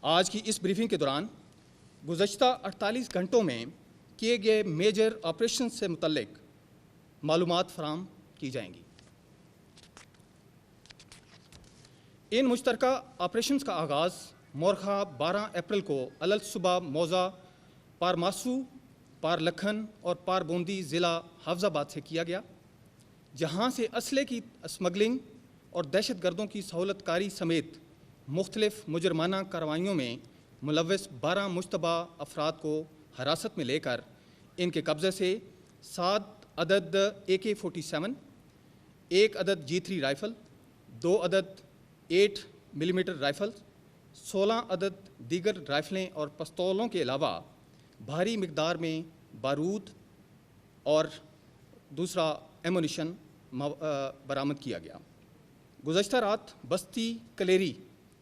آج کی اس بریفنگ کے دوران گزشتہ 48 گھنٹوں میں کیے گئے میجر آپریشن سے متعلق معلومات فراہم کی جائیں گی۔ ان مشترکہ آپریشنز کا آغاز مورخہ 12 اپریل کو علل صبح موضع پارماسو، پار لکھن اور پار بوندی ضلع حافظ آباد سے کیا گیا، جہاں سے اسلحے کی اسمگلنگ اور دہشت گردوں کی سہولت کاری سمیت مختلف مجرمانہ کارروائیوں میں ملوث 12 مشتبہ افراد کو حراست میں لے کر ان کے قبضے سے 7 عدد AK-47، 1 عدد G3 رائفل، 2 عدد 8 ملی میٹر رائفل، 16 عدد دیگر رائفلیں اور پستولوں کے علاوہ بھاری مقدار میں بارود اور دوسرا ایمونیشن برآمد کیا گیا۔ گزشتہ رات بستی کلیری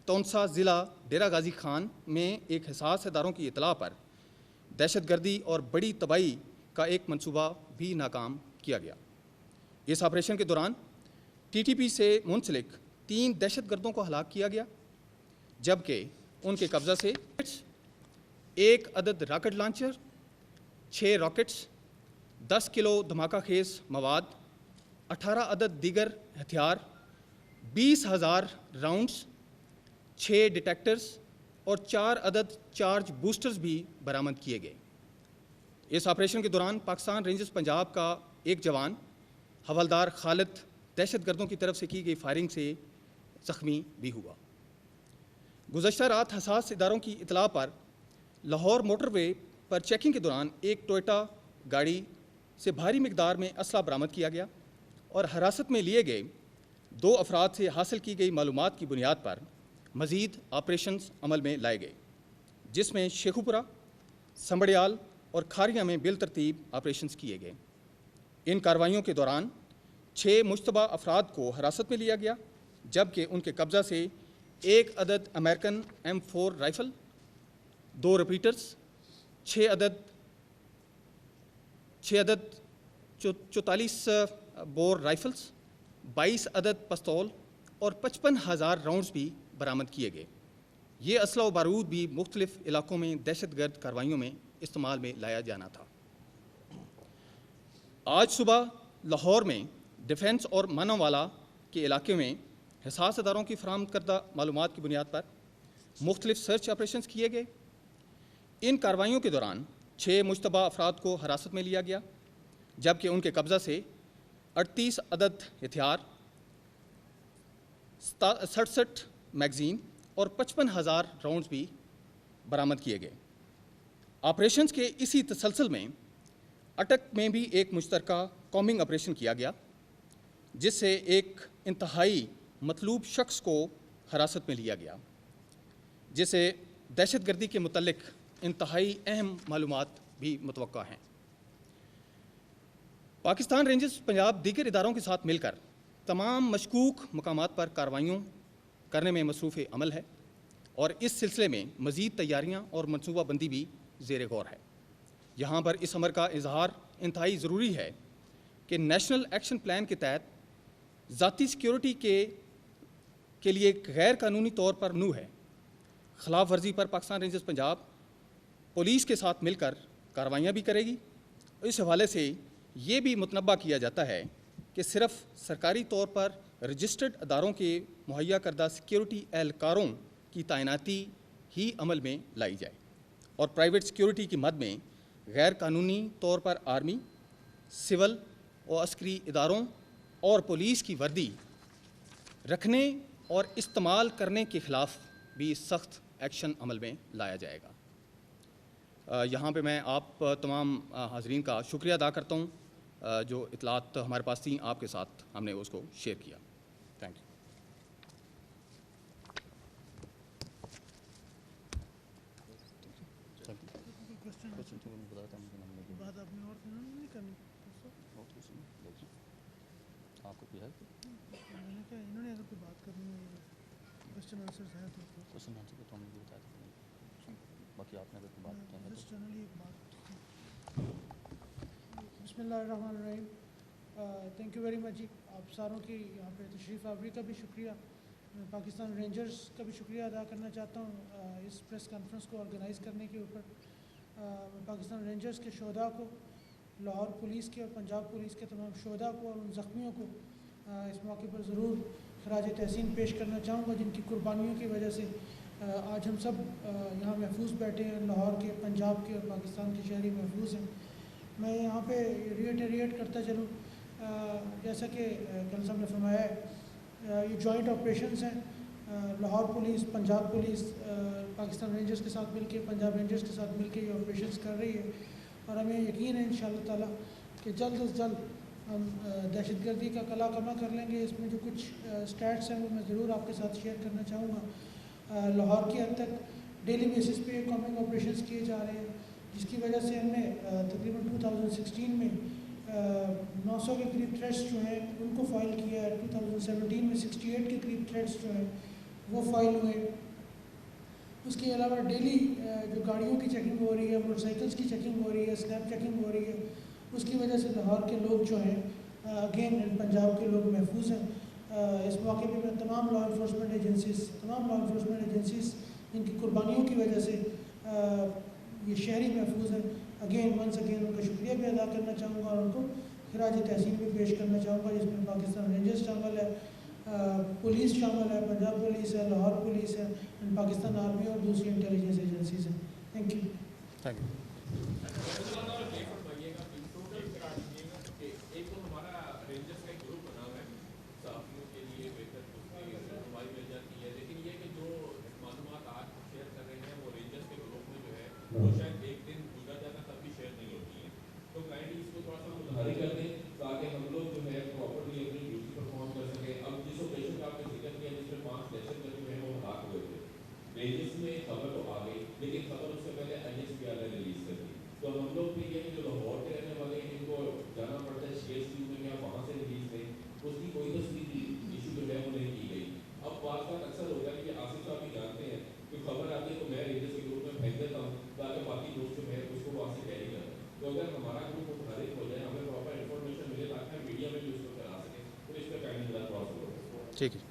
تونسا ضلع ڈیرہ غازی خان میں ایک حساس اداروں کی اطلاع پر دہشت گردی اور بڑی تباہی کا ایک منصوبہ بھی ناکام کیا گیا۔ اس آپریشن کے دوران TTP سے منسلک 3 دہشت گردوں کو ہلاک کیا گیا، جبکہ ان کے قبضہ سے 1 عدد راکٹ لانچر، 6 راکٹس، 10 کلو دھماکہ خیز مواد، 18 عدد دیگر ہتھیار، 20,000 راؤنڈز، 6 ڈیٹیکٹرز اور 4 عدد چارج بوسٹرز بھی برآمد کیے گئے۔ اس آپریشن کے دوران پاکستان رینجرز پنجاب کا ایک جوان حوالدار خالد دہشت گردوں کی طرف سے کی گئی فائرنگ سے زخمی بھی ہوا۔ گزشتہ رات حساس اداروں کی اطلاع پر لاہور موٹر وے پر چیکنگ کے دوران ایک ٹوئٹا گاڑی سے بھاری مقدار میں اسلحہ برآمد کیا گیا اور حراست میں لیے گئے 2 افراد سے حاصل کی گئی معلومات کی بنیاد پر مزید آپریشنز عمل میں لائے گئے، جس میں شیخوپورہ، سمبڑیال اور کھاریاں میں بالترتیب آپریشنز کیے گئے۔ ان کارروائیوں کے دوران 6 مشتبہ افراد کو حراست میں لیا گیا، جبکہ ان کے قبضہ سے 1 عدد امریکن M4 رائفل، 2 ریپیٹرز، 6 عدد 44 بور رائفلز، 22 عدد پستول اور 55,000 راؤنڈز بھی برآمد کیے گئے۔ یہ اسلحہ و بارود بھی مختلف علاقوں میں دہشت گرد کارروائیوں میں استعمال میں لایا جانا تھا۔ آج صبح لاہور میں ڈیفنس اور ماناوالا کے علاقے میں حساس اداروں کی فراہم کردہ معلومات کی بنیاد پر مختلف سرچ آپریشنز کیے گئے۔ ان کارروائیوں کے دوران 6 مشتبہ افراد کو حراست میں لیا گیا، جبکہ ان کے قبضہ سے 38 عدد ہتھیار، 67 میگزین اور 55,000 راؤنڈز بھی برآمد کیے گئے۔ آپریشنز کے اسی تسلسل میں اٹک میں بھی ایک مشترکہ کامبنگ آپریشن کیا گیا، جس سے ایک انتہائی مطلوب شخص کو حراست میں لیا گیا، جس سے دہشت گردی کے متعلق انتہائی اہم معلومات بھی متوقع ہیں۔ پاکستان رینجرز پنجاب دیگر اداروں کے ساتھ مل کر تمام مشکوک مقامات پر کارروائیوں کرنے میں مصروف عمل ہے اور اس سلسلے میں مزید تیاریاں اور منصوبہ بندی بھی زیر غور ہے۔ یہاں پر اس امر کا اظہار انتہائی ضروری ہے کہ نیشنل ایکشن پلان کے تحت ذاتی سیکیورٹی کے لیے غیر قانونی طور پر ممنوع ہے۔ خلاف ورزی پر پاکستان رینجرز پنجاب پولیس کے ساتھ مل کر کارروائیاں بھی کرے گی۔ اس حوالے سے یہ بھی متنبہ کیا جاتا ہے کہ صرف سرکاری طور پر رجسٹرڈ اداروں کے مہیا کردہ سیکیورٹی اہلکاروں کی تعیناتی ہی عمل میں لائی جائے اور پرائیویٹ سیکیورٹی کی مد میں غیر قانونی طور پر آرمی، سول و عسکری اداروں اور پولیس کی وردی رکھنے اور استعمال کرنے کے خلاف بھی سخت ایکشن عمل میں لایا جائے گا۔ یہاں پہ میں آپ تمام حاضرین کا شکریہ ادا کرتا ہوں جو اطلاعات ہمارے پاس تھیں، آپ کے ساتھ ہم نے اس کو شیئر کیا۔ Thank you. آپ کو کوئی ہے انہوں نے اگر کوئی بات کرنی ہے کوشچن آنسرز ہیں تو کوشچن آنسر تو ہم نے بھی بتایا تھا، باقی آپ نے اگر کوئی بات کرنی ہے تو جنرلی ایک بات۔ بسم اللہ الرحمن الرحیم۔ تھینک یو ویری مچ جی، آپ ساروں کی یہاں پہ تشریف آوری کا بھی شکریہ۔ میں پاکستان رینجرز کا بھی شکریہ ادا کرنا چاہتا ہوں اس پریس کانفرنس کو آرگنائز کرنے کے اوپر. میں پاکستان رینجرز کے شہداء کو, لاہور پولیس کے اور پنجاب پولیس کے تمام شہداء کو اور ان زخمیوں کو اس موقع پر ضرور خراج تحسین پیش کرنا چاہوں گا جن کی قربانیوں کی وجہ سے آج ہم سب یہاں محفوظ بیٹھے ہیں. لاہور کے, پنجاب کے اور پاکستان کے شہری محفوظ ہیں. میں یہاں پہ ریٹریٹ کرتا چلوں جیسا کہ کل صاحب نے فرمایا ہے, یہ جوائنٹ آپریشنز ہیں. Lahore police, Punjab police Pakistan rangers کے ساتھ مل کے, پنجاب رینجرز کے ساتھ مل کے یہ آپریشنز کر رہی ہے, اور ہمیں یقین ہے انشاءاللہ تعالیٰ کہ جلد از جلد ہم دہشت گردی کا کلا کما کر لیں گے. اس میں جو کچھ اسٹیٹس ہیں وہ میں ضرور آپ کے ساتھ شیئر کرنا چاہوں گا. لاہور کی حد تک ڈیلی بیسس پہ کامنگ آپریشنز کیے جا رہے ہیں, جس کی وجہ سے ہم نے تقریباً 2016 میں 900 کے قریب تھریٹس جو ہیں ان کو فائل کیا ہے. 2017 میں 68 کے قریب تھریٹس جو ہیں وہ فائل ہوئے. اس کے علاوہ ڈیلی جو گاڑیوں کی چیکنگ ہو رہی ہے, موٹر سائیکلس کی چیکنگ ہو رہی ہے, اسنیپ چیکنگ ہو رہی ہے, اس کی وجہ سے لاہور کے لوگ جو ہیں اگین پنجاب کے لوگ محفوظ ہیں. اس موقع پہ میں تمام لا انفورسمنٹ ایجنسیز جن کی قربانیوں کی وجہ سے یہ شہری محفوظ ہیں, ونس اگین ان کا شکریہ بھی ادا کرنا چاہوں گا اور ان کو خراج تحسین بھی پیش کرنا چاہوں گا, جس میں پاکستان رینجرز شامل ہے, پولیس شامل ہے, پنجاب پولیس ہے, لاہور پولیس ہے, پاکستان آرمی اور دوسری انٹیلیجنس ایجنسیز ہیں. Thank you. Thank you. وہ شاید ایک دن گزر جاتا تب بھی شیئر نہیں ہوتی ہیں, تو کائنڈلی اس کو تھوڑا سا مظاہرے کر دیں تاکہ ہم لوگ جو ہے پراپرلی اپنی ڈیوٹی پرفارم کر سکیں. اب جس اوپریشن کا آپ نے ذکر کیا جس میں 5 دہشت گرد جو ہیں وہ ہلاک ہوئے تھے, رینجز میں خبر تو آ گئی لیکن خبر اس سے پہلے آئی ایس پی آر نے ریلیز کر دی. تو ہم لوگ بھی یہ جو لاہور کے رہنے والے ہیں ان کو جانا پڑتا ہے سی ایس ٹی میں, کیا وہاں سے ریلیز دیں, اس کی کوئی تصویر ایشو جو ہے وہ نہیں کی گئی. اب بات کا اکثر ہوتا ہے کہ آصف صاحب بھی جانتے ہیں کہ خبر آتی ہے تو میں رینجرز کے گروپ میں پھینک دیتا ہوں تاکہ باقی دوست جو ہے اس کو وہاں سے کیری کریں. تو اگر ہمارا گروپ متحرک ہو جائے, ہمیں پراپر انفارمیشن ملے تاکہ ہم میڈیا میں بھی اس کو کرا سکیں, تو اس پہ کائنڈلی ذرا تھوڑا سا ہوگا. ٹھیک ہے.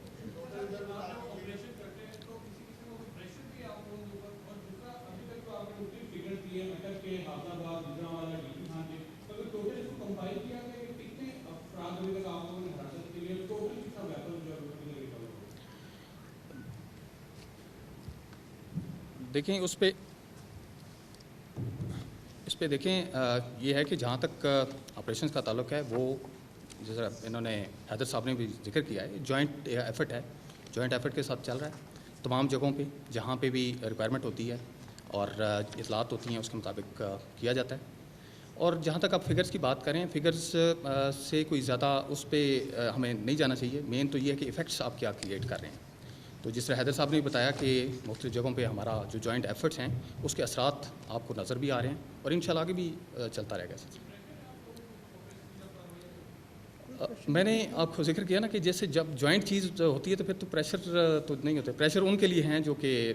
دیکھیں اس پہ دیکھیں یہ ہے کہ جہاں تک آپریشنز کا تعلق ہے وہ جیسا انہوں نے حیدر صاحب نے بھی ذکر کیا ہے, جوائنٹ ایفرٹ ہے, جوائنٹ ایفرٹ کے ساتھ چل رہا ہے. تمام جگہوں پہ جہاں پہ بھی ریکوائرمنٹ ہوتی ہے اور اطلاعات ہوتی ہیں اس کے مطابق کیا جاتا ہے. اور جہاں تک آپ فگرز کی بات کریں, فگرز سے کوئی زیادہ اس پہ ہمیں نہیں جانا چاہیے. مین تو یہ ہے کہ ایفیکٹس آپ کیا کریٹ کر رہے ہیں. تو جس طرح حیدر صاحب نے بتایا کہ مختلف جگہوں پہ ہمارا جو جوائنٹ ایفرٹس ہیں اس کے اثرات آپ کو نظر بھی آ رہے ہیں اور انشاءاللہ آگے بھی چلتا رہے گا. میں نے آپ کو ذکر کیا نا کہ جیسے جب جوائنٹ چیز ہوتی ہے تو پھر تو پریشر تو نہیں ہوتے. پریشر ان کے لیے ہیں جو کہ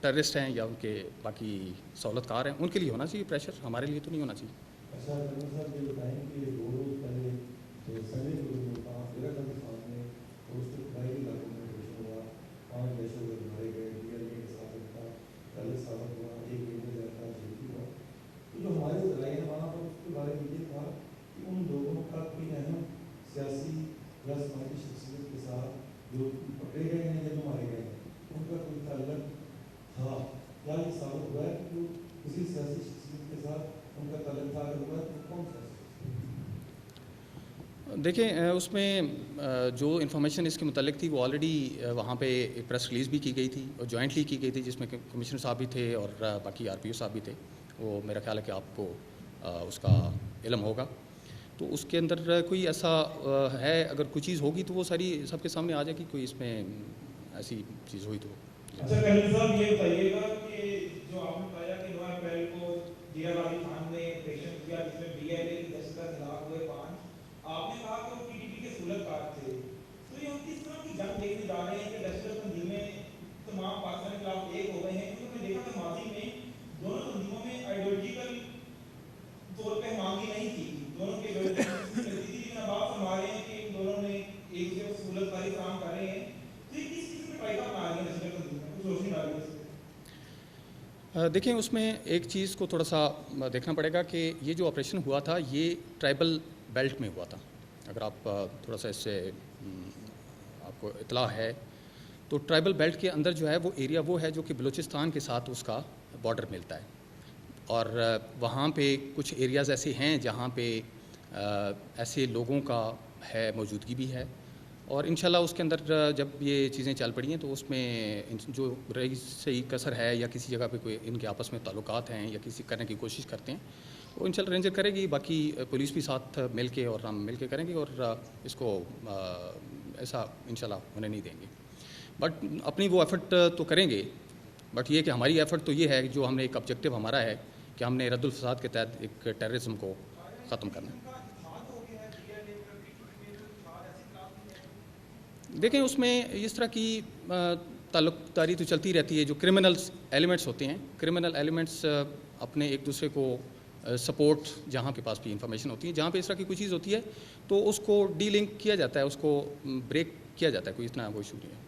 ٹیررسٹ ہیں یا ان کے باقی سہولت کار ہیں, ان کے لیے ہونا چاہیے پریشر, ہمارے لیے تو نہیں ہونا چاہیے. جو ہمارے ذرائع وہاں پر اس کے بارے میں یہ تھا کہ ان لوگوں کا کوئی اہم سیاسی یا سماجی شخصیت کے ساتھ جو پکڑے گئے ہیں یا جو مارے گئے ہیں ان کا کوئی تعلق تھا. کیا یہ ثابت ہوا ہے کہ کسی سیاسی شخصیت کے ساتھ ان کا تعلق تھا, اگر ہوا ہے تو کون سا؟ دیکھیں اس میں جو انفارمیشن اس کے متعلق تھی وہ آلریڈی وہاں پہ ایک پریس ریلیز بھی کی گئی تھی اور جوائنٹلی کی گئی تھی جس میں کمشنر صاحب بھی تھے اور باقی آر پی او صاحب بھی تھے. وہ میرا خیال ہے کہ آپ کو اس کا علم ہوگا. تو اس کے اندر کوئی ایسا ہے, اگر کوئی چیز ہوگی تو وہ ساری سب کے سامنے آ جائے گی. کوئی اس میں ایسی چیز ہوئی تو. اچھا کلر صاحب یہ بتائیے گا کہ جو آپ نے بتایا کہ 9 اپریل کو ضیاء العلی خان نے آپریشن کیا جس میں بی ایل اے کی دہشت گرد ہلاک ہوئے 5, آپ نے کہا کہ وہ پی ڈی پی کے سہولت کار تھے. تو یہ ہم کس طرح کی جنگ دیکھنے جا رہے ہیں کہ دہشت گرد تنظیمیں تمام پاکستان کے خلاف ایک ہو گئے ہیں, کیونکہ ہم نے دیکھا کہ ماضی میں دونوں تنظیموں میں آئیڈیولوجیکل طور پہ مانگی نہیں تھی, دونوں کے لیکن اب آپ فرما رہے ہیں کہ ان دونوں نے ایک دوسرے کو سہولت کاری فراہم کر رہے ہیں. تو یہ دیکھیں اس میں ایک چیز کو تھوڑا سا دیکھنا پڑے گا کہ یہ جو آپریشن ہوا تھا یہ ٹرائبل بیلٹ میں ہوا تھا. اگر آپ تھوڑا سا اس سے آپ کو اطلاع ہے تو ٹرائبل بیلٹ کے اندر جو ہے وہ ایریا وہ ہے جو کہ بلوچستان کے ساتھ اس کا بارڈر ملتا ہے, اور وہاں پہ کچھ ایریاز ایسے ہیں جہاں پہ ایسے لوگوں کا ہے موجودگی بھی ہے, اور انشاءاللہ اس کے اندر جب یہ چیزیں چل پڑی ہیں تو اس میں جو رہی صحیح کثر ہے یا کسی جگہ پہ کوئی ان کے آپس میں تعلقات ہیں یا کسی کرنے کی کوشش کرتے ہیں وہ انشاءاللہ رینجر کرے گی, باقی پولیس بھی ساتھ مل کے اور ہم مل کے کریں گے اور اس کو ایسا انشاءاللہ ہونے نہیں دیں گے. بٹ اپنی وہ ایفرٹ تو کریں گے, بٹ یہ کہ ہماری ایفرٹ تو یہ ہے کہ جو ہم نے ایک آبجیکٹیو ہمارا ہے کہ ہم نے رد الفساد کے تحت ایک ٹیررزم کو ختم کرنا ہے. دیکھیں اس میں اس طرح کی تعلق داری تو چلتی رہتی ہے. جو کرمنلز ایلیمنٹس ہوتے ہیں, کرمنل ایلیمنٹس اپنے ایک دوسرے کو سپورٹ جہاں کے پاس بھی انفارمیشن ہوتی ہے, جہاں پہ اس طرح کی کوئی چیز ہوتی ہے تو اس کو ڈی لنک کیا جاتا ہے, اس کو بریک کیا جاتا ہے, کوئی اتنا کوئی ایشو نہیں ہے.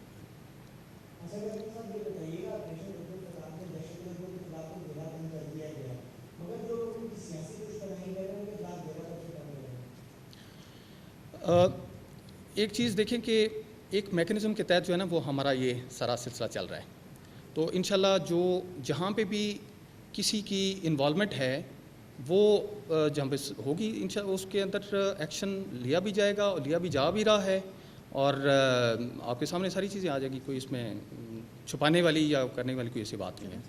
ایک چیز دیکھیں کہ ایک میکنزم کے تحت جو ہے نا وہ ہمارا یہ سارا سلسلہ چل رہا ہے, تو انشاءاللہ جو جہاں پہ بھی کسی کی انوالومنٹ ہے وہ جہاں پہ ہوگی انشاءاللہ اس کے اندر ایکشن لیا بھی جائے گا, اور لیا بھی جا بھی رہا ہے, اور آپ کے سامنے ساری چیزیں آ جائیں گی. کوئی اس میں چھپانے والی یا کرنے والی کوئی ایسی بات نہیں ہے.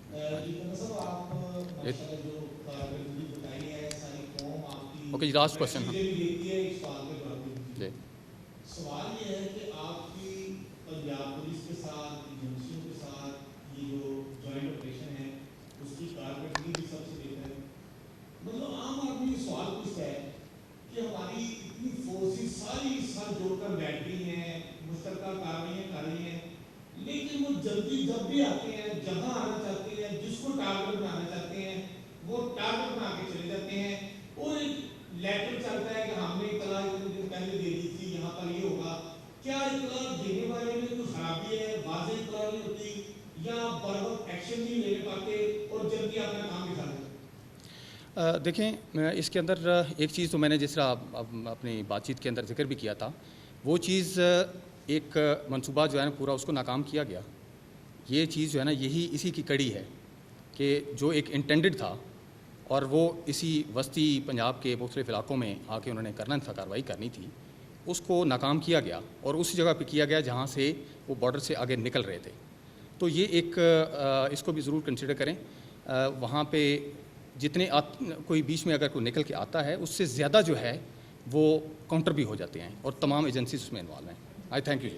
اوکے جی, لاسٹ کوشچن. ہاں جی, سوال یہ ہے کہ آپ کی پنجاب پولیس کے ساتھ ایجنسیوں کے ساتھ یہ جو جوائنٹ آپریشن ہے اس کی کارکردگی بھی سب سے بہتر ہے. مطلب عام آدمی سوال پوچھتا ہے کہ ہماری اتنی فورسز ساری سر جوڑ کر بیٹھ گئی ہیں, مشترکہ کاروائیاں کر رہی ہیں, لیکن وہ جلدی جب بھی آتے ہیں جہاں آنا چاہتے ہیں جس کو ٹارگٹ بنانا چاہتے ہیں وہ ٹارگٹ بنا کے چلے جاتے ہیں, اور ایک لیٹر چلتا ہے کہ ہم نے اطلاع اتنے دن پہلے دے دی تھی یہاں پر یہ ہوگا. کیا اطلاع دینے والے میں کوئی خرابی ہے, واضح اطلاع نہیں ہوتی, یا بر وقت ایکشن نہیں لے پاتے اور جلدی اپنا کام دکھا دیتے؟ دیکھیں اس کے اندر ایک چیز تو میں نے جس طرح اپنی بات چیت کے اندر ذکر بھی کیا تھا, وہ چیز ایک منصوبہ جو ہے نا پورا اس کو ناکام کیا گیا. یہ چیز جو ہے نا یہی اسی کی کڑی ہے کہ جو ایک انٹینڈڈ تھا اور وہ اسی وسطی پنجاب کے مختلف علاقوں میں آ کے انہوں نے کرنا تھا, کارروائی کرنی تھی, اس کو ناکام کیا گیا اور اسی جگہ پہ کیا گیا جہاں سے وہ بارڈر سے آگے نکل رہے تھے. تو یہ ایک اس کو بھی ضرور کنسیڈر کریں. وہاں پہ جتنے کوئی بیچ میں اگر کوئی نکل کے آتا ہے اس سے زیادہ جو ہے وہ کاؤنٹر بھی ہو جاتے ہیں, اور تمام ایجنسیز اس میں انوالو ہیں. آئی تھینک یو.